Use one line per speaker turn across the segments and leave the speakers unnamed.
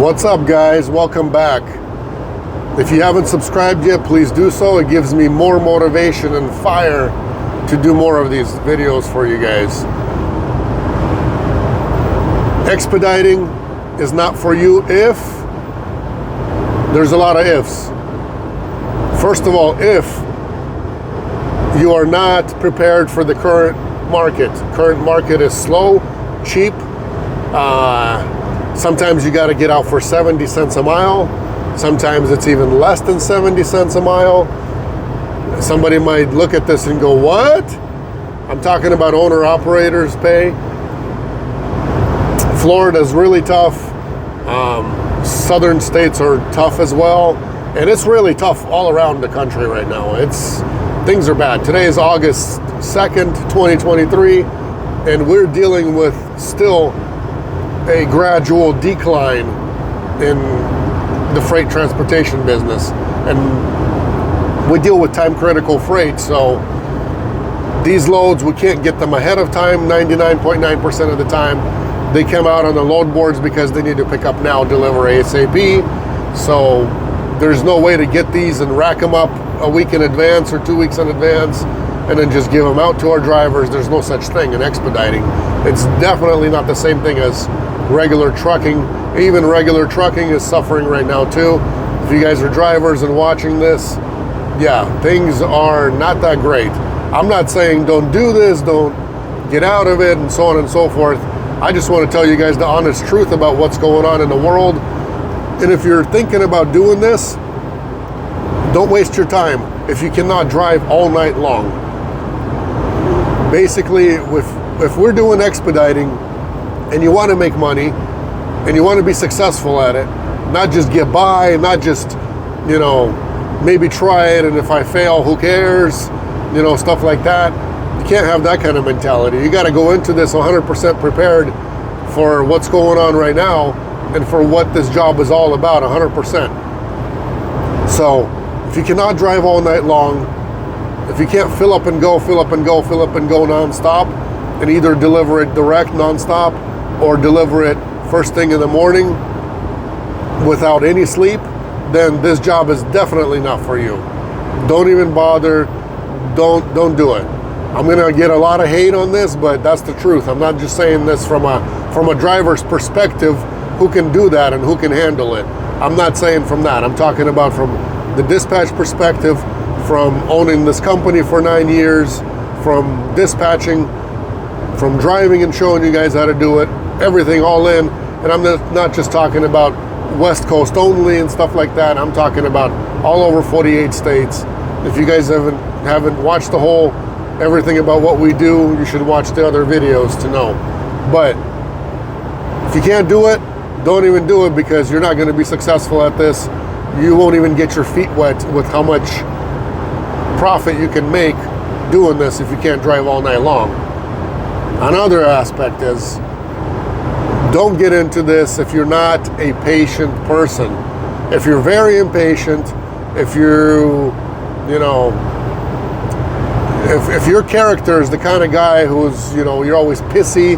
What's up, guys? Welcome back. If you haven't subscribed yet, please do so. It gives me more motivation and fire to do more of these videos for you guys. Expediting is not for you if there's a lot of ifs. First of all, if you are not prepared for the current market. Current market is slow, cheap. Sometimes you got to get out for 70 cents a mile. Sometimes it's even less than 70 cents a mile. Somebody might look at this and go, what? I'm talking about owner-operators pay. Florida's really tough. Southern states are tough as well. And it's really tough all around the country right now. Things are bad. Today is August 2nd, 2023, and we're dealing with still a gradual decline in the freight transportation business. And we deal with time-critical freight, so these loads, we can't get them ahead of time 99.9% of the time. They come out on the load boards because they need to pick up now, deliver ASAP. So there's no way to get these and rack them up a week in advance or 2 weeks in advance and then just give them out to our drivers. There's no such thing in expediting. It's definitely not the same thing as regular trucking. Even regular trucking is suffering right now too. If you guys are drivers and watching this, yeah, things are not that great. I'm not saying don't do this, don't get out of it, and so on and so forth. I just want to tell you guys the honest truth about what's going on in the world. And if you're thinking about doing this, don't waste your time if you cannot drive all night long. Basically, if we're doing expediting and you want to make money and you want to be successful at it, not just get by, not just, maybe try it and if I fail, who cares, stuff like that. You can't have that kind of mentality. You got to go into this 100% prepared for what's going on right now and for what this job is all about, 100%. So if you cannot drive all night long, if you can't fill up and go nonstop, and either deliver it direct nonstop or deliver it first thing in the morning without any sleep, then this job is definitely not for you. Don't even bother. Don't do it. I'm gonna get a lot of hate on this, but that's the truth. I'm not just saying this from a driver's perspective who can do that and who can handle it. I'm not saying from that. I'm talking about from the dispatch perspective, from owning this company for 9 years, from dispatching, from driving and showing you guys how to do it, everything all in. And I'm not just talking about West Coast only and stuff like that. I'm talking about all over 48 states. If you guys haven't watched the whole everything about what we do, you should watch the other videos to know. But if you can't do it, don't even do it, because you're not going to be successful at this. You won't even get your feet wet with how much profit you can make doing this if you can't drive all night long. Another aspect is, don't get into this if you're not a patient person. If you're very impatient, if if your character is the kind of guy who's, you're always pissy,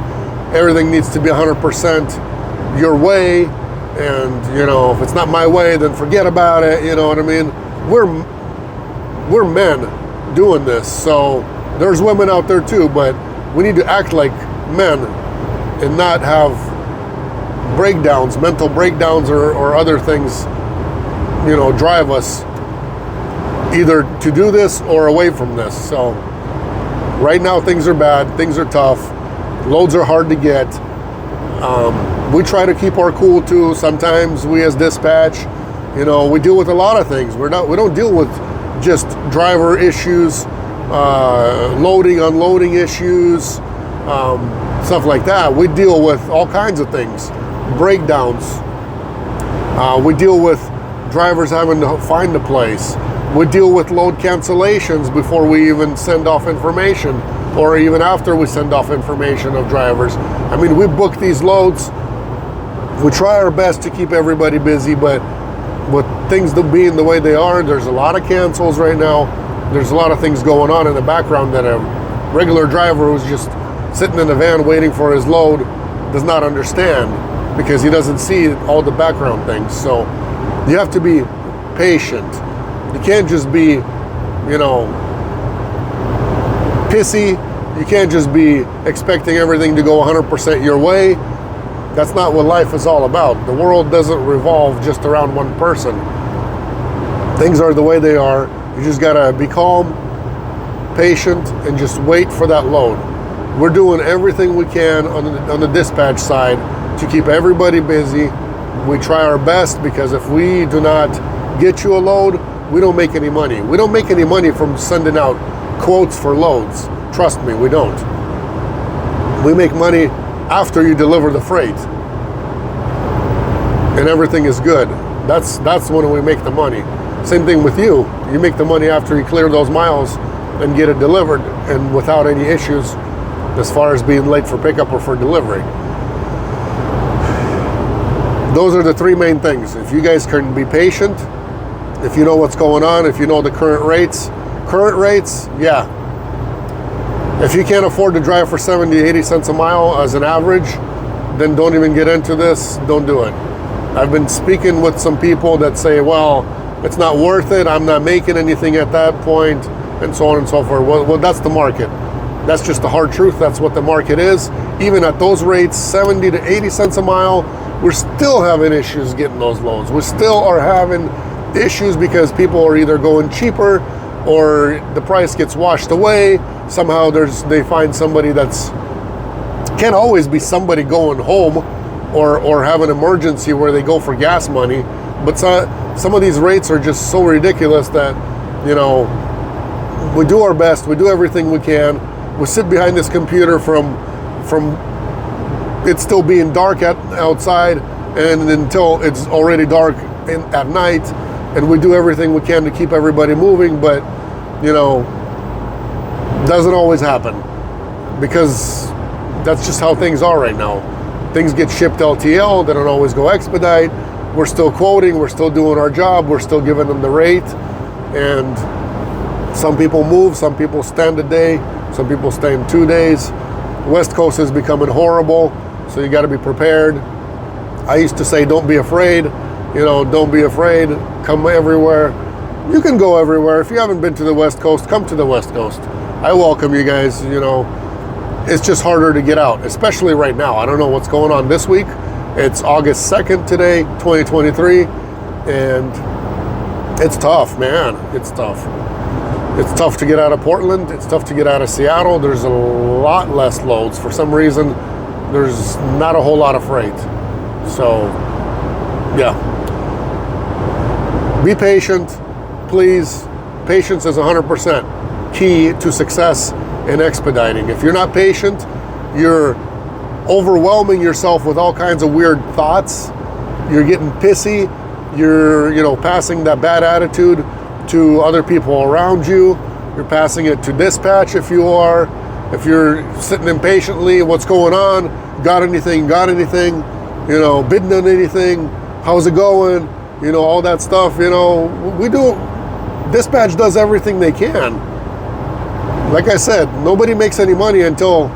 everything needs to be 100% your way, and, if it's not my way, then forget about it, you know what I mean? We're men doing this, so there's women out there too, but we need to act like men and not have breakdowns, mental breakdowns or other things, drive us either to do this or away from this. So right now things are bad, things are tough, loads are hard to get. We try to keep our cool too. Sometimes we as dispatch, we deal with a lot of things. We don't deal with just driver issues, loading, unloading issues, stuff like that. We deal with all kinds of things, breakdowns. We deal with drivers having to find a place. We deal with load cancellations before we even send off information, or even after we send off information of drivers. I mean, we book these loads. We try our best to keep everybody busy, but with things being the way they are, there's a lot of cancels right now. There's a lot of things going on in the background that a regular driver who's just sitting in the van waiting for his load does not understand. because he doesn't see all the background things. So you have to be patient. You can't just be, pissy. You can't just be expecting everything to go 100% your way. That's not what life is all about. The world doesn't revolve just around one person. Things are the way they are. You just gotta be calm, patient, and just wait for that load. We're doing everything we can on the dispatch side to keep everybody busy. We try our best, because if we do not get you a load, we don't make any money. We don't make any money from sending out quotes for loads. Trust me, we don't. We make money after you deliver the freight and everything is good. That's when we make the money. Same thing with you. You make the money after you clear those miles and get it delivered, and without any issues as far as being late for pickup or for delivery. Those are the three main things. If you guys can be patient, if you know what's going on, if you know the current rates, yeah. If you can't afford to drive for 70, 80 cents a mile as an average, then don't even get into this. Don't do it. I've been speaking with some people that say, well, it's not worth it. I'm not making anything at that point, and so on and so forth. Well, that's the market. That's just the hard truth. That's what the market is. Even at those rates, 70 to 80 cents a mile, we're still having issues getting those loads. We still are having issues because people are either going cheaper or the price gets washed away. Somehow they find somebody that's, can't always be somebody going home or have an emergency where they go for gas money. But some of these rates are just so ridiculous that, we do our best. We do everything we can. We sit behind this computer from it's still being dark outside and until it's already dark at night, and we do everything we can to keep everybody moving, but doesn't always happen, because that's just how things are right now. Things get shipped LTL, they don't always go expedite. We're still quoting, we're still doing our job, we're still giving them the rate, and some people move, some people stand a day, some people stand 2 days. West Coast is becoming horrible, so you got to be prepared. I used to say, don't be afraid, don't be afraid, come everywhere. You can go everywhere. If you haven't been to the West Coast, come to the West Coast. I welcome you guys. It's just harder to get out, especially right now. I don't know what's going on this week. It's August 2nd today, 2023, and it's tough, man. It's tough. It's tough to get out of Portland. It's tough to get out of Seattle. There's a lot less loads. For some reason, there's not a whole lot of freight. So, yeah. Be patient, please. Patience is 100% key to success in expediting. If you're not patient, you're overwhelming yourself with all kinds of weird thoughts. You're getting pissy. You're, passing that bad attitude to other people around you. You're passing it to dispatch if you're sitting impatiently, what's going on? Got anything? Bidding on anything? How's it going? All that stuff, dispatch does everything they can. Like I said, nobody makes any money until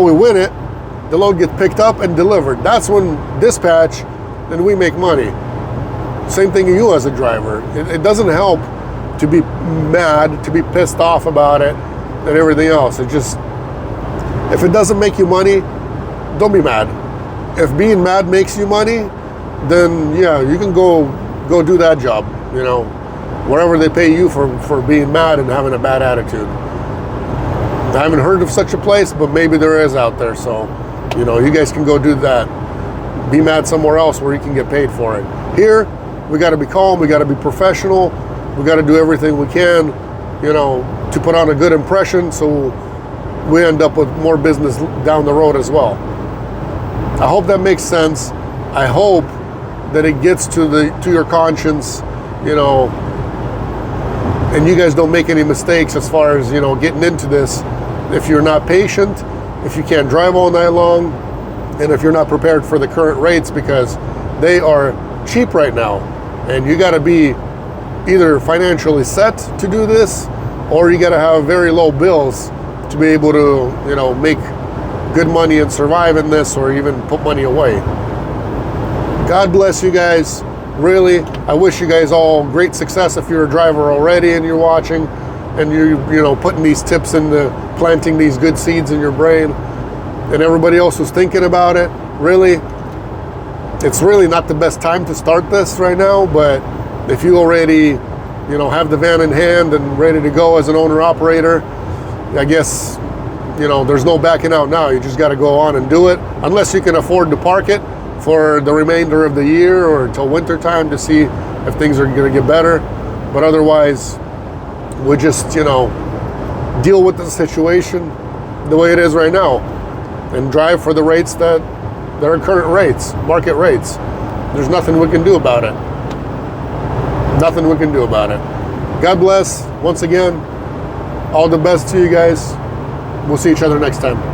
we win it, the load gets picked up and delivered. That's when dispatch, and we make money. Same thing you as a driver. It doesn't help to be mad, to be pissed off about it and everything else. If it doesn't make you money, don't be mad. If being mad makes you money, then yeah, you can go do that job, wherever they pay you for being mad and having a bad attitude. I haven't heard of such a place, but maybe there is out there. So, you guys can go do that. Be mad somewhere else where you can get paid for it. Here, we got to be calm. We got to be professional. We got to do everything we can, to put on a good impression, so we end up with more business down the road as well. I hope that makes sense. I hope that it gets to your conscience, and you guys don't make any mistakes as far as, getting into this. If you're not patient, if you can't drive all night long, and if you're not prepared for the current rates, because they are cheap right now, and you got to be either financially set to do this, or you got to have very low bills to be able to, make good money and survive in this, or even put money away. God bless you guys. Really, I wish you guys all great success if you're a driver already and you're watching, and you're putting these tips into planting these good seeds in your brain. And everybody else who's thinking about it, really, it's really not the best time to start this right now. But if you already, have the van in hand and ready to go as an owner-operator, I guess, there's no backing out now. You just got to go on and do it, unless you can afford to park it for the remainder of the year or until winter time to see if things are going to get better. But otherwise, we just, deal with the situation the way it is right now and drive for the rates that are current rates, market rates. There's nothing we can do about it. Nothing we can do about it. God bless. Once again, all the best to you guys. We'll see each other next time.